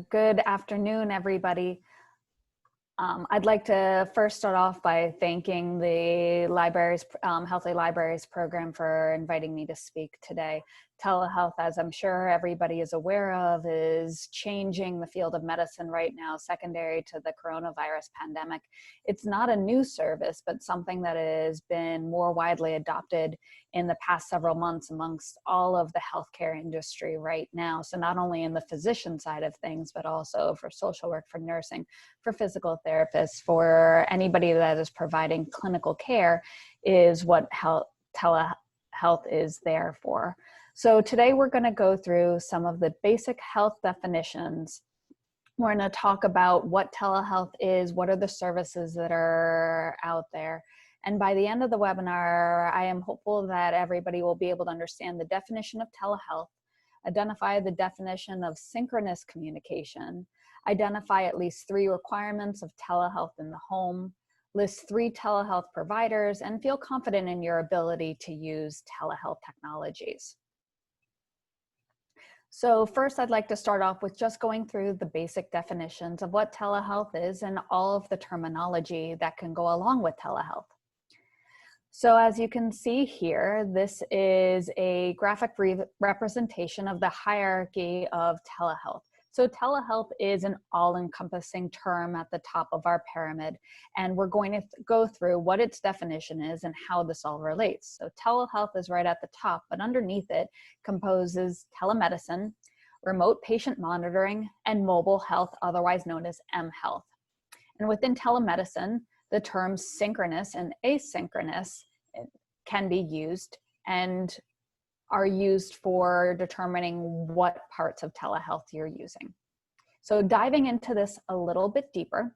Good afternoon, everybody. I'd like to first start off by thanking the Healthy Libraries program for inviting me to speak today. Telehealth, as I'm sure everybody is aware of, is changing the field of medicine right now, secondary to the coronavirus pandemic. It's not a new service, but something that has been more widely adopted in the past several months amongst all of the healthcare industry right now. So not only in the physician side of things, but also for social work, for nursing, for physical therapists, for anybody that is providing clinical care is what telehealth is there for. So today we're going to go through some of the basic health definitions. We're going to talk about what telehealth is, what are the services that are out there. And by the end of the webinar, I am hopeful that everybody will be able to understand the definition of telehealth, identify the definition of synchronous communication, identify at least 3 requirements of telehealth in the home, list 3 telehealth providers, and feel confident in your ability to use telehealth technologies. So first, I'd like to start off with just going through the basic definitions of what telehealth is and all of the terminology that can go along with telehealth. So as you can see here, this is a graphic representation of the hierarchy of telehealth. So telehealth is an all-encompassing term at the top of our pyramid, and we're going to go through what its definition is and how this all relates. So telehealth is right at the top, but underneath it composes telemedicine, remote patient monitoring, and mobile health, otherwise known as mHealth. And within telemedicine, the terms synchronous and asynchronous can be used and are used for determining what parts of telehealth you're using. So diving into this a little bit deeper,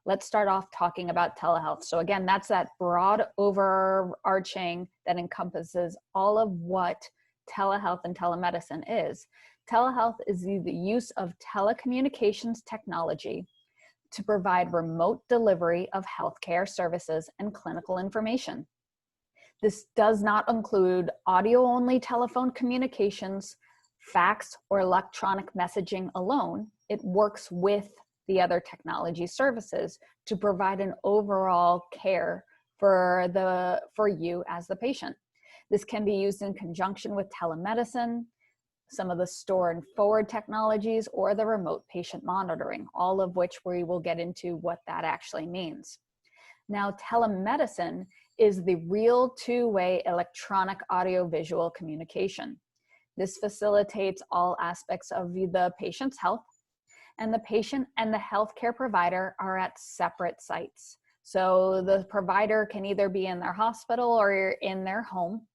let's start off talking about telehealth. So again, that's that broad overarching that encompasses all of what telehealth and telemedicine is. Telehealth is the use of telecommunications technology to provide remote delivery of healthcare services and clinical information. This does not include audio-only telephone communications, fax, or electronic messaging alone. It works with the other technology services to provide an overall care for you as the patient. This can be used in conjunction with telemedicine, some of the store and forward technologies, or the remote patient monitoring, all of which we will get into what that actually means. Now, telemedicine is the real two-way electronic audio-visual communication. This facilitates all aspects of the patient's health, and the patient and the healthcare provider are at separate sites. So the provider can either be in their hospital or in their home,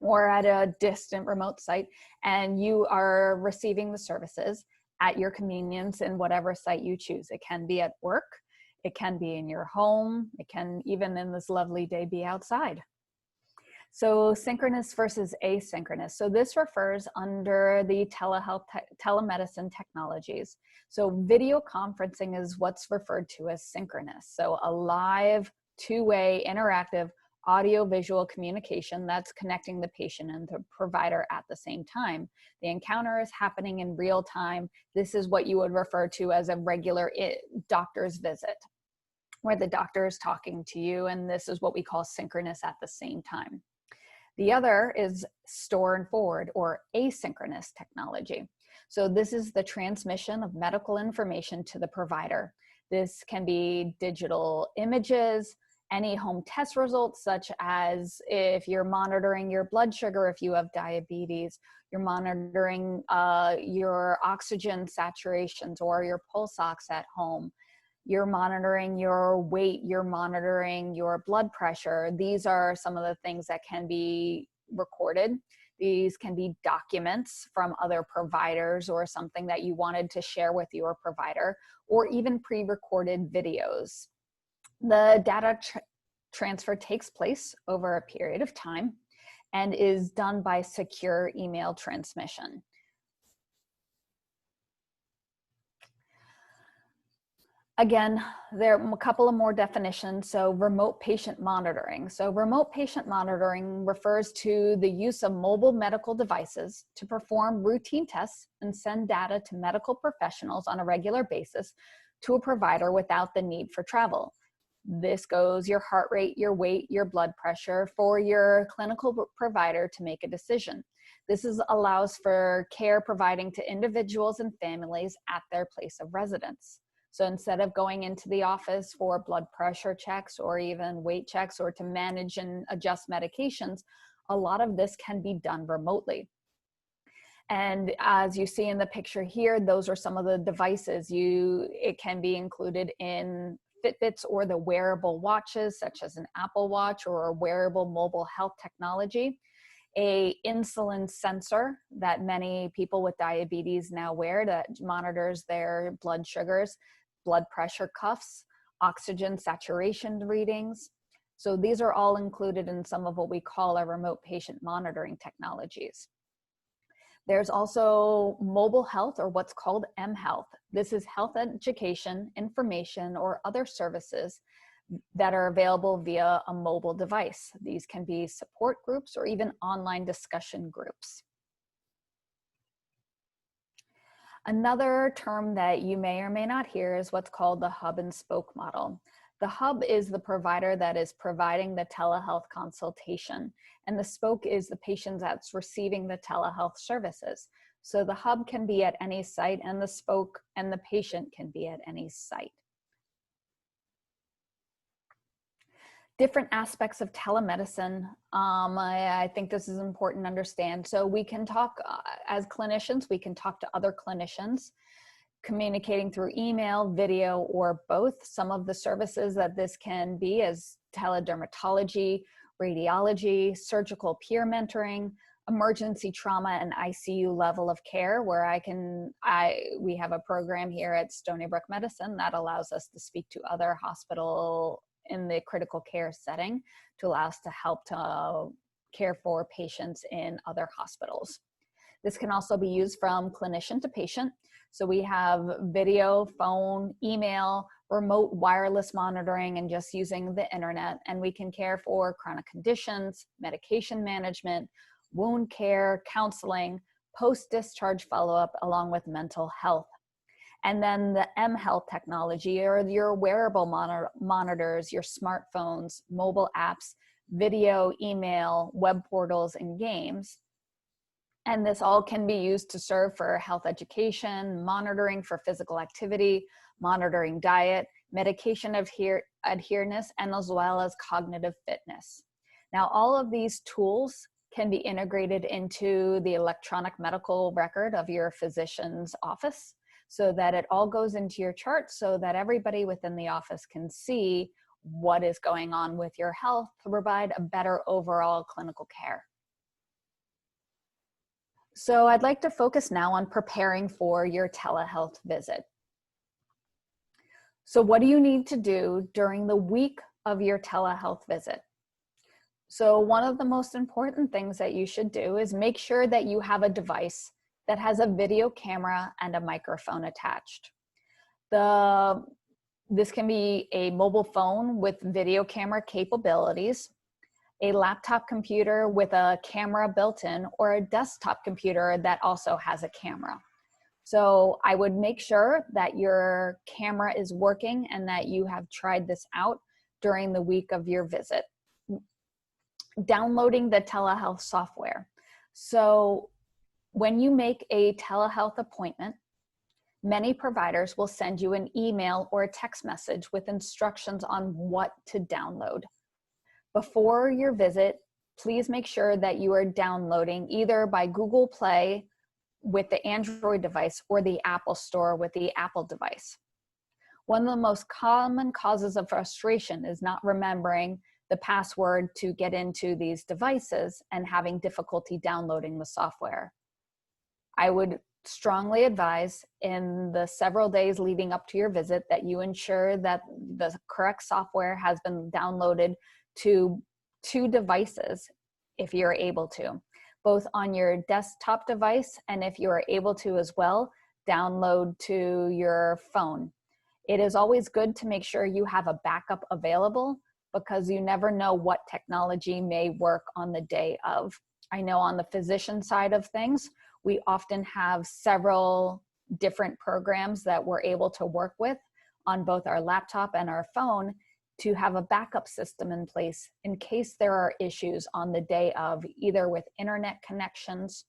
or at a distant remote site, and you are receiving the services at your convenience in whatever site you choose. It can be at work, it can be in your home, it can even in this lovely day be outside. So synchronous versus asynchronous. So this refers under the telemedicine technologies. So video conferencing is what's referred to as synchronous. So a live, two-way, interactive, audio-visual communication that's connecting the patient and the provider at the same time. The encounter is happening in real time. This is what you would refer to as a regular doctor's visit, where the doctor is talking to you, and this is what we call synchronous at the same time. The other is store and forward, or asynchronous technology. So this is the transmission of medical information to the provider. This can be digital images, any home test results, such as if you're monitoring your blood sugar, if you have diabetes, you're monitoring your oxygen saturations or your pulse ox at home, you're monitoring your weight, you're monitoring your blood pressure. These are some of the things that can be recorded. These can be documents from other providers or something that you wanted to share with your provider, or even pre-recorded videos. The data transfer takes place over a period of time and is done by secure email transmission. Again, there are a couple of more definitions. So remote patient monitoring. So remote patient monitoring refers to the use of mobile medical devices to perform routine tests and send data to medical professionals on a regular basis to a provider without the need for travel. This goes your heart rate, your weight, your blood pressure for your clinical provider to make a decision. This allows for care providing to individuals and families at their place of residence. So instead of going into the office for blood pressure checks or even weight checks or to manage and adjust medications, a lot of this can be done remotely. And as you see in the picture here, those are some of the devices. It can be included in Fitbits or the wearable watches, such as an Apple Watch or a wearable mobile health technology. A insulin sensor that many people with diabetes now wear that monitors their blood sugars, blood pressure cuffs, oxygen saturation readings. So these are all included in some of what we call our remote patient monitoring technologies. There's also mobile health, or what's called mHealth. This is health education, information, or other services that are available via a mobile device. These can be support groups or even online discussion groups. Another term that you may or may not hear is what's called the hub and spoke model. The hub is the provider that is providing the telehealth consultation, and the spoke is the patient that's receiving the telehealth services. So the hub can be at any site, and the spoke and the patient can be at any site. Different aspects of telemedicine. I think this is important to understand. So we can talk, as clinicians, we can talk to other clinicians, communicating through email, video, or both. Some of the services that this can be is teledermatology, radiology, surgical peer mentoring, emergency trauma and ICU level of care, where we have a program here at Stony Brook Medicine that allows us to speak to other hospital in the critical care setting to allow us to help to care for patients in other hospitals. This can also be used from clinician to patient. So we have video, phone, email, remote wireless monitoring, and just using the internet. And we can care for chronic conditions, medication management, wound care, counseling, post-discharge follow-up, along with mental health. And then the mHealth technology, or your wearable monitors, your smartphones, mobile apps, video, email, web portals, and games. And this all can be used to serve for health education, monitoring for physical activity, monitoring diet, medication adherence, and as well as cognitive fitness. Now, all of these tools can be integrated into the electronic medical record of your physician's office, so that it all goes into your chart so that everybody within the office can see what is going on with your health to provide a better overall clinical care. So I'd like to focus now on preparing for your telehealth visit. So what do you need to do during the week of your telehealth visit? So one of the most important things that you should do is make sure that you have a device that has a video camera and a microphone attached. This can be a mobile phone with video camera capabilities, a laptop computer with a camera built in, or a desktop computer that also has a camera. So I would make sure that your camera is working and that you have tried this out during the week of your visit. Downloading the telehealth software. So when you make a telehealth appointment, many providers will send you an email or a text message with instructions on what to download. Before your visit, please make sure that you are downloading either by Google Play with the Android device or the Apple Store with the Apple device. One of the most common causes of frustration is not remembering the password to get into these devices and having difficulty downloading the software. I would strongly advise in the several days leading up to your visit that you ensure that the correct software has been downloaded to 2 devices if you're able to, both on your desktop device and if you are able to as well, download to your phone. It is always good to make sure you have a backup available because you never know what technology may work on the day of. I know on the physician side of things, we often have several different programs that we're able to work with on both our laptop and our phone to have a backup system in place in case there are issues on the day of, either with internet connections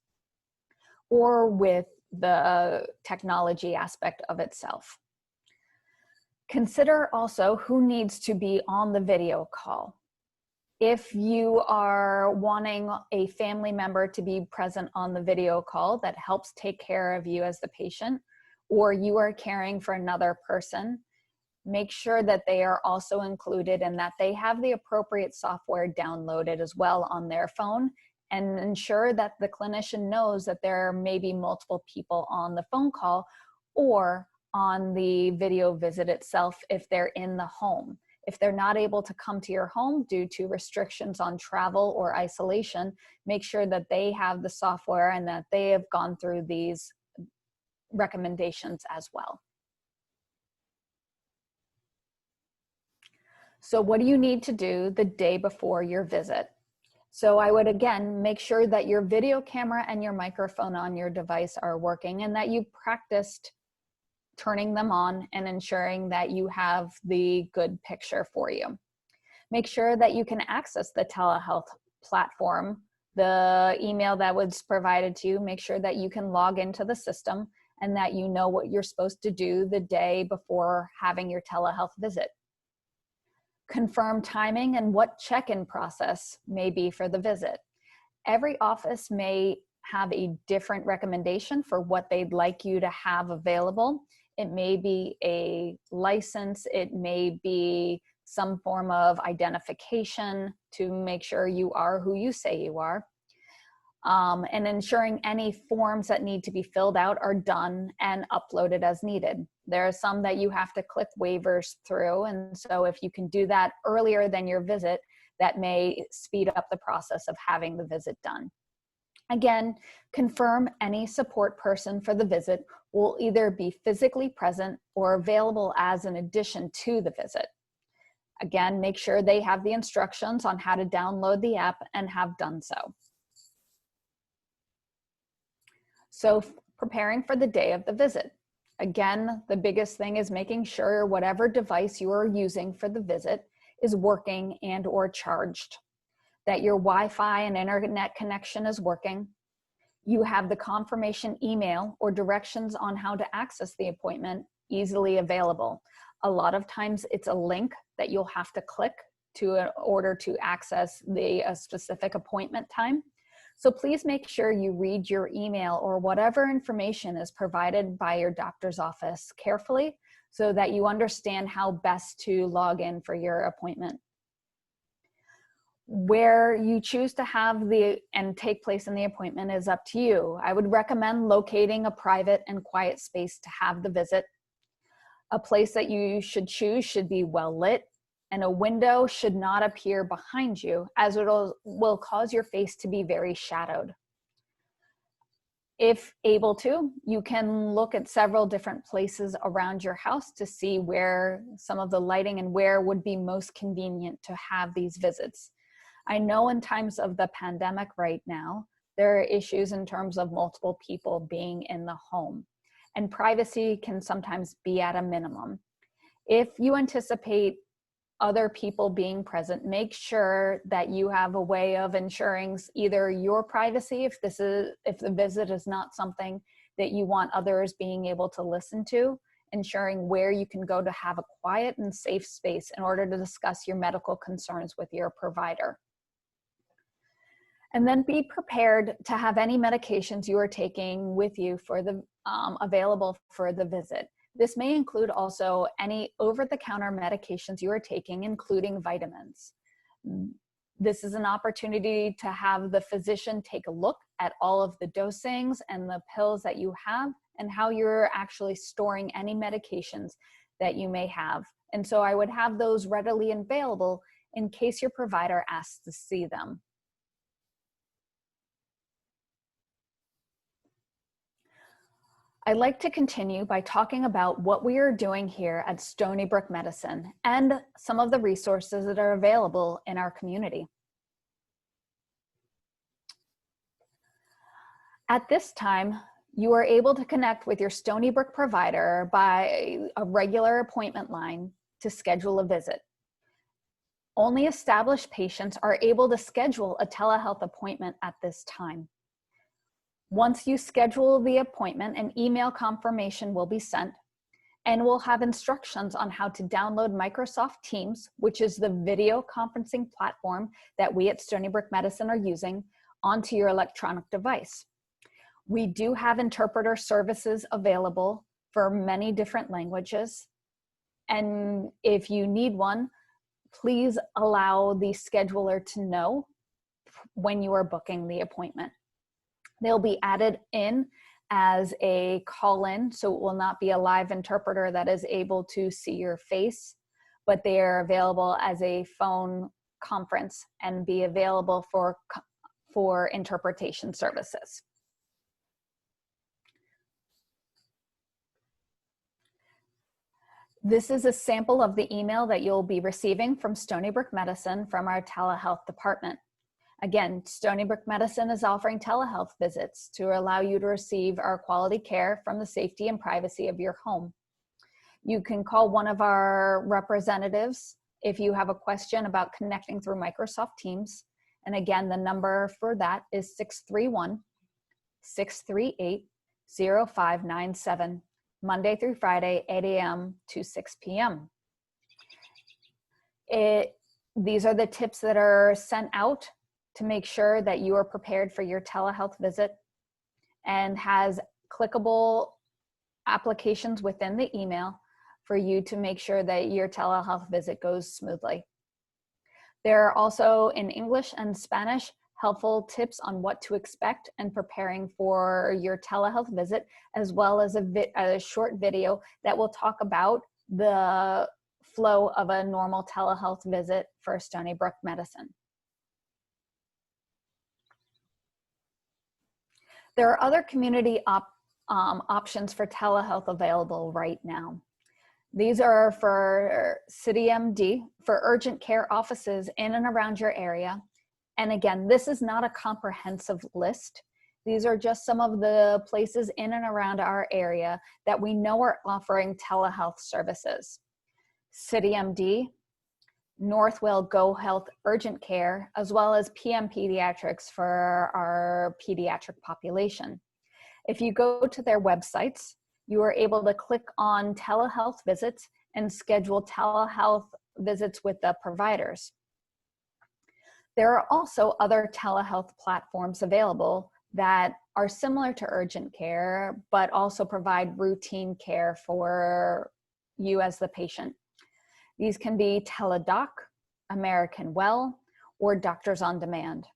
or with the technology aspect of itself. Consider also who needs to be on the video call. If you are wanting a family member to be present on the video call that helps take care of you as the patient, or you are caring for another person, make sure that they are also included and that they have the appropriate software downloaded as well on their phone, and ensure that the clinician knows that there may be multiple people on the phone call or on the video visit itself if they're in the home. If they're not able to come to your home due to restrictions on travel or isolation, make sure that they have the software and that they have gone through these recommendations as well. So what do you need to do the day before your visit? So I would, again, make sure that your video camera and your microphone on your device are working and that you practiced turning them on and ensuring that you have the good picture for you. Make sure that you can access the telehealth platform, the email that was provided to you. Make sure that you can log into the system and that you know what you're supposed to do the day before having your telehealth visit. Confirm timing and what check-in process may be for the visit. Every office may have a different recommendation for what they'd like you to have available. It may be a license, it may be some form of identification to make sure you are who you say you are. And ensuring any forms that need to be filled out are done and uploaded as needed. There are some that you have to click waivers through, and so if you can do that earlier than your visit, that may speed up the process of having the visit done. Again, confirm any support person for the visit will either be physically present or available as an addition to the visit. Again, make sure they have the instructions on how to download the app and have done so. So preparing for the day of the visit. Again, the biggest thing is making sure whatever device you are using for the visit is working and or charged, that your Wi-Fi and internet connection is working. You have the confirmation email or directions on how to access the appointment easily available. A lot of times it's a link that you'll have to click in order to access the specific appointment time. So please make sure you read your email or whatever information is provided by your doctor's office carefully so that you understand how best to log in for your appointment. Where you choose to have and take place in the appointment is up to you. I would recommend locating a private and quiet space to have the visit. A place that you should choose should be well lit, and a window should not appear behind you, as it will cause your face to be very shadowed. If able to, you can look at several different places around your house to see where some of the lighting and where would be most convenient to have these visits. I know in times of the pandemic right now, there are issues in terms of multiple people being in the home, and privacy can sometimes be at a minimum. If you anticipate other people being present, make sure that you have a way of ensuring either your privacy, if the visit is not something that you want others being able to listen to, ensuring where you can go to have a quiet and safe space in order to discuss your medical concerns with your provider. And then be prepared to have any medications you are taking with you for the available for the visit. This may include also any over-the-counter medications you are taking, including vitamins. This is an opportunity to have the physician take a look at all of the dosings and the pills that you have and how you're actually storing any medications that you may have. And so I would have those readily available in case your provider asks to see them. I'd like to continue by talking about what we are doing here at Stony Brook Medicine and some of the resources that are available in our community. At this time, you are able to connect with your Stony Brook provider by a regular appointment line to schedule a visit. Only established patients are able to schedule a telehealth appointment at this time. Once you schedule the appointment, an email confirmation will be sent and we'll have instructions on how to download Microsoft Teams, which is the video conferencing platform that we at Stony Brook Medicine are using, onto your electronic device. We do have interpreter services available for many different languages. And if you need one, please allow the scheduler to know when you are booking the appointment. They'll be added in as a call-in, so it will not be a live interpreter that is able to see your face, but they are available as a phone conference and be available for interpretation services. This is a sample of the email that you'll be receiving from Stony Brook Medicine from our telehealth department. Again, Stony Brook Medicine is offering telehealth visits to allow you to receive our quality care from the safety and privacy of your home. You can call one of our representatives if you have a question about connecting through Microsoft Teams. And again, the number for that is 631-638-0597. Monday through Friday, 8 a.m. to 6 p.m. These are the tips that are sent out to make sure that you are prepared for your telehealth visit, and has clickable applications within the email for you to make sure that your telehealth visit goes smoothly. There are also in English and Spanish helpful tips on what to expect and preparing for your telehealth visit, as well as a short video that will talk about the flow of a normal telehealth visit for Stony Brook Medicine. There are other community options for telehealth available right now. These are for CityMD, for urgent care offices in and around your area. And again, this is not a comprehensive list. These are just some of the places in and around our area that we know are offering telehealth services. CityMD, Northwell Go Health Urgent Care, as well as PM Pediatrics for our pediatric population. If you go to their websites, you are able to click on telehealth visits and schedule telehealth visits with the providers. There are also other telehealth platforms available that are similar to urgent care, but also provide routine care for you as the patient. These can be Teledoc, American Well, or Doctors on Demand.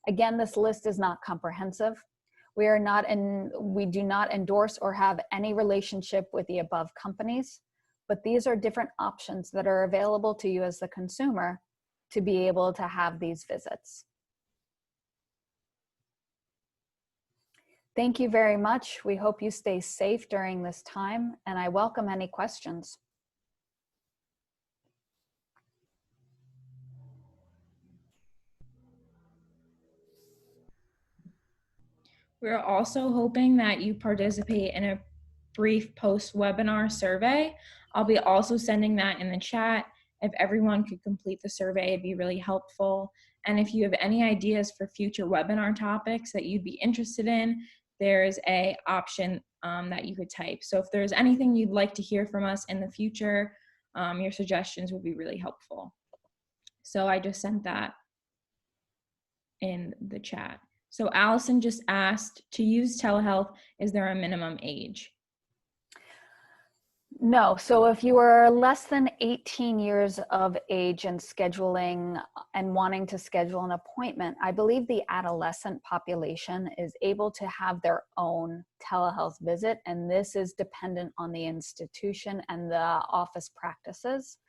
Again, this list is not comprehensive. We do not endorse or have any relationship with the above companies, but these are different options that are available to you as the consumer to be able to have these visits. Thank you very much. We hope you stay safe during this time, and I welcome any questions. We're also hoping that you participate in a brief post-webinar survey. I'll be also sending that in the chat. If everyone could complete the survey, it'd be really helpful. And if you have any ideas for future webinar topics that you'd be interested in, there's an option that you could type. So if there's anything you'd like to hear from us in the future, your suggestions would be really helpful. So I just sent that in the chat. So Allison just asked, to use telehealth, is there a minimum age? No, so if you are less than 18 years of age and scheduling and wanting to schedule an appointment, I believe the adolescent population is able to have their own telehealth visit, and this is dependent on the institution and the office practices.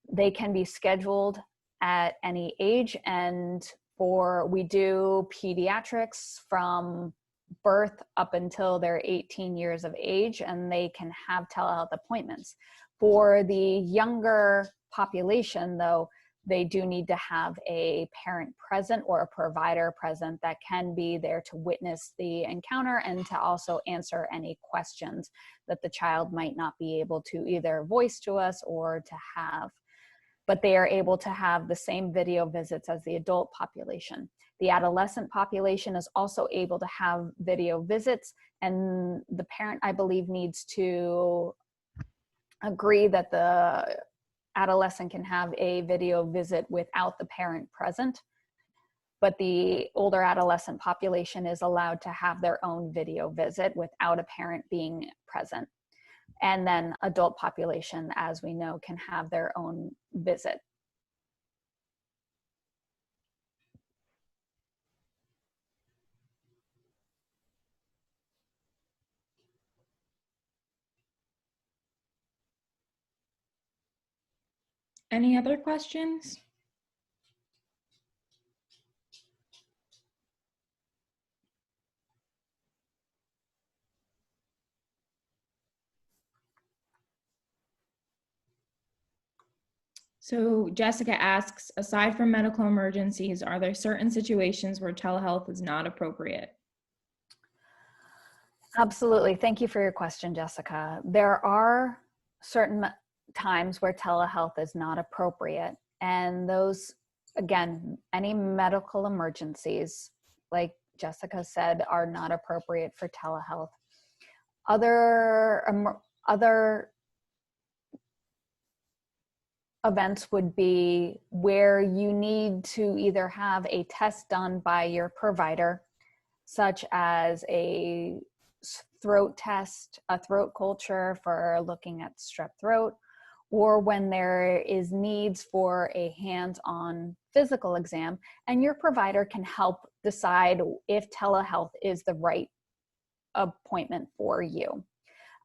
They can be scheduled at any age, and we do pediatrics from birth up until they're 18 years of age, and they can have telehealth appointments. For the younger population, though, they do need to have a parent present or a provider present that can be there to witness the encounter and to also answer any questions that the child might not be able to either voice to us or to have. But they are able to have the same video visits as the adult population. The adolescent population is also able to have video visits, and the parent, I believe, needs to agree that the adolescent can have a video visit without the parent present, but the older adolescent population is allowed to have their own video visit without a parent being present. And then adult population, as we know, can have their own visit. Any other questions? So Jessica asks, aside from medical emergencies, are there certain situations where telehealth is not appropriate? Absolutely. Thank you for your question, Jessica. There are certain times where telehealth is not appropriate. And those, again, any medical emergencies, like Jessica said, are not appropriate for telehealth. Other events would be where you need to either have a test done by your provider, such as a throat test, a throat culture for looking at strep throat, or when there is needs for a hands-on physical exam, and your provider can help decide if telehealth is the right appointment for you.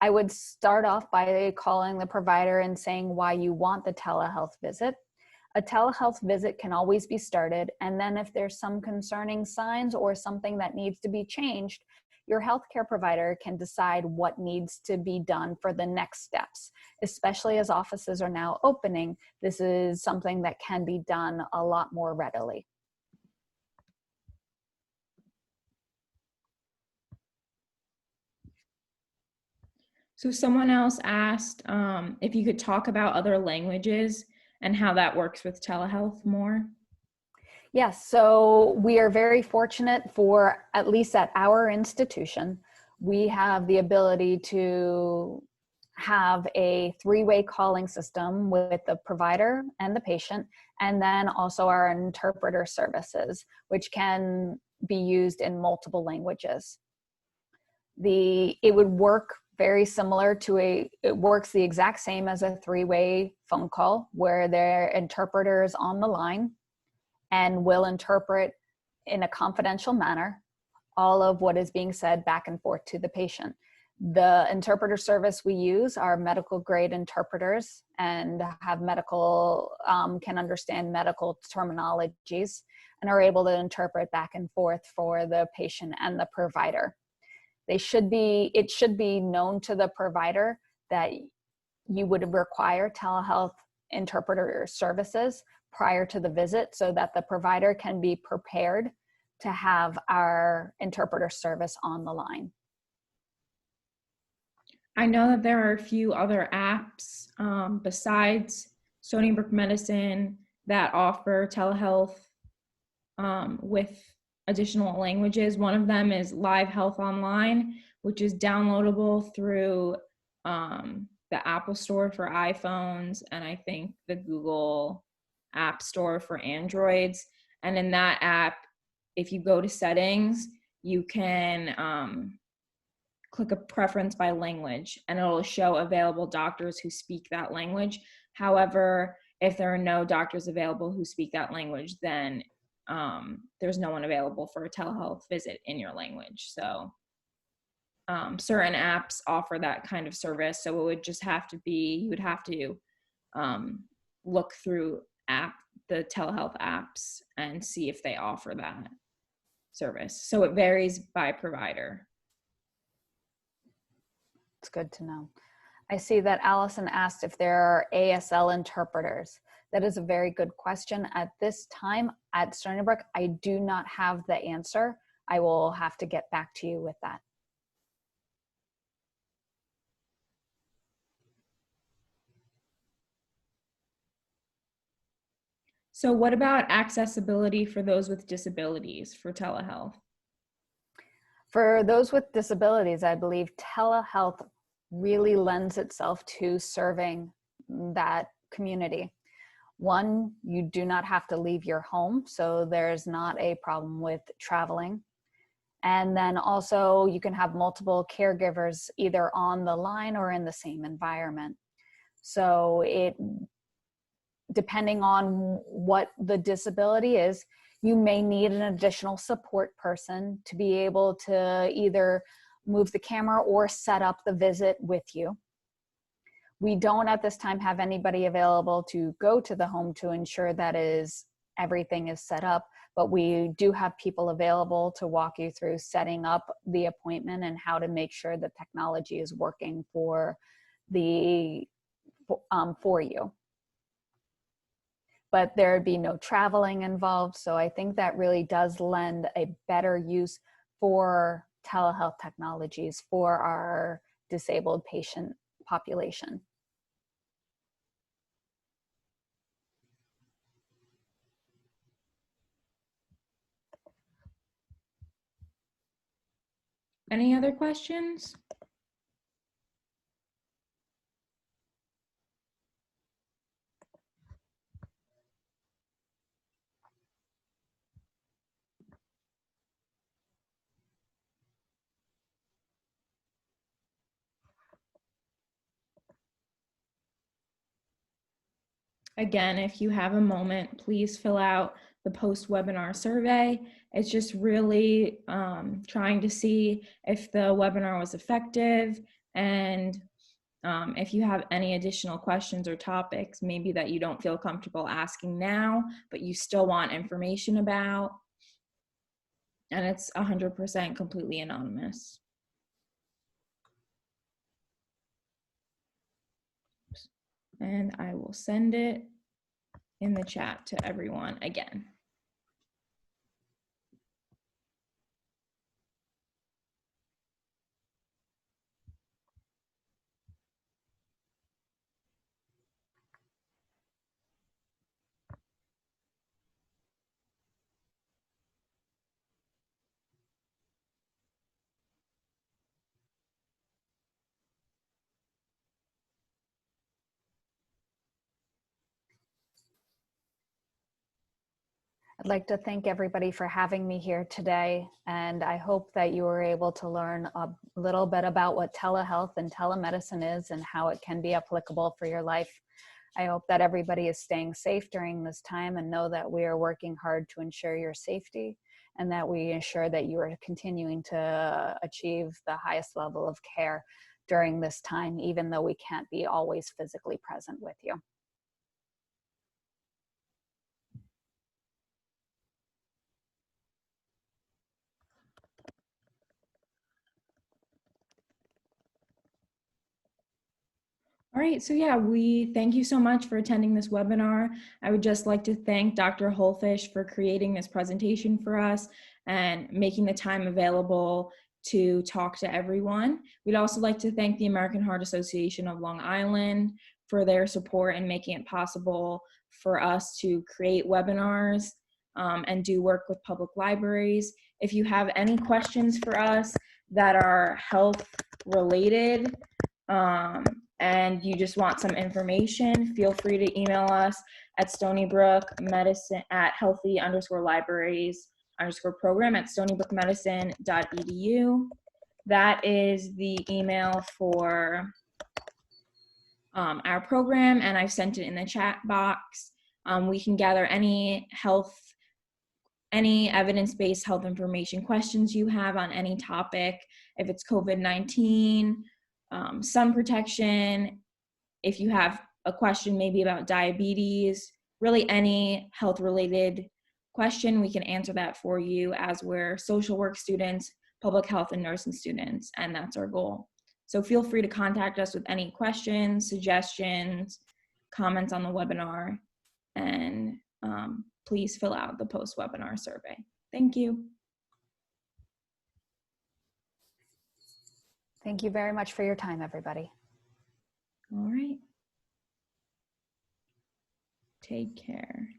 I would start off by calling the provider and saying why you want the telehealth visit. A telehealth visit can always be started, and then if there's some concerning signs or something that needs to be changed, your healthcare provider can decide what needs to be done for the next steps. Especially as offices are now opening, this is something that can be done a lot more readily. So someone else asked if you could talk about other languages and how that works with telehealth more. Yes, so we are very fortunate for, at least at our institution, we have the ability to have a three-way calling system with the provider and the patient, and then also our interpreter services, which can be used in multiple languages. It would work very similar to it works the exact same as a three-way phone call where their interpreter is on the line and will interpret in a confidential manner all of what is being said back and forth to the patient. The interpreter service we use are medical grade interpreters and have can understand medical terminologies and are able to interpret back and forth for the patient and the provider. It should be known to the provider that you would require telehealth interpreter services prior to the visit so that the provider can be prepared to have our interpreter service on the line. I know that there are a few other apps besides Stony Brook Medicine that offer telehealth with additional languages. One of them is Live Health Online, which is downloadable through the Apple Store for iPhones and I think the Google App Store for Androids. And in that app, if you go to settings, you can click a preference by language and it'll show available doctors who speak that language. However, if there are no doctors available who speak that language, then there's no one available for a telehealth visit in your language. So certain apps offer that kind of service. So it would just have to be, you would have to look through the telehealth apps and see if they offer that. service. So it varies by provider. It's good to know. I see that Allison asked if there are ASL interpreters. That is a very good question. At this time at Stony Brook, I do not have the answer. I will have to get back to you with that. So what about accessibility for those with disabilities for telehealth? For those with disabilities, I believe telehealth really lends itself to serving that community. One, you do not have to leave your home, so there's not a problem with traveling. And then also you can have multiple caregivers either on the line or in the same environment. So depending on what the disability is, you may need an additional support person to be able to either move the camera or set up the visit with you. We don't at this time have anybody available to go to the home to ensure that everything is set up, but we do have people available to walk you through setting up the appointment and how to make sure the technology is working for you. But there'd be no traveling involved. So I think that really does lend a better use for telehealth technologies for our disabled patient population. Any other questions? Again, if you have a moment, please fill out the post-webinar survey. It's just really trying to see if the webinar was effective, and if you have any additional questions or topics, maybe that you don't feel comfortable asking now, but you still want information about, and it's 100% completely anonymous. And I will send it in the chat to everyone again. I'd like to thank everybody for having me here today, and I hope that you were able to learn a little bit about what telehealth and telemedicine is and how it can be applicable for your life. I hope that everybody is staying safe during this time and know that we are working hard to ensure your safety and that we ensure that you are continuing to achieve the highest level of care during this time, even though we can't be always physically present with you. All right, so yeah, we thank you so much for attending this webinar. I would just like to thank Dr. Holfish for creating this presentation for us and making the time available to talk to everyone. We'd also like to thank the American Heart Association of Long Island for their support in making it possible for us to create webinars and do work with public libraries. If you have any questions for us that are health related, and you just want some information, feel free to email us at stonybrook.medicine@healthy_libraries_program@stonybrookmedicine.edu. That is the email for our program, and I've sent it in the chat box. We can gather any evidence-based health information questions you have on any topic. If it's COVID-19, sun protection, if you have a question maybe about diabetes, really any health related question, we can answer that for you, as we're social work students, public health and nursing students, and that's our goal. So feel free to contact us with any questions, suggestions, comments on the webinar, and please fill out the post-webinar survey. Thank you. Thank you very much for your time, everybody. All right. Take care.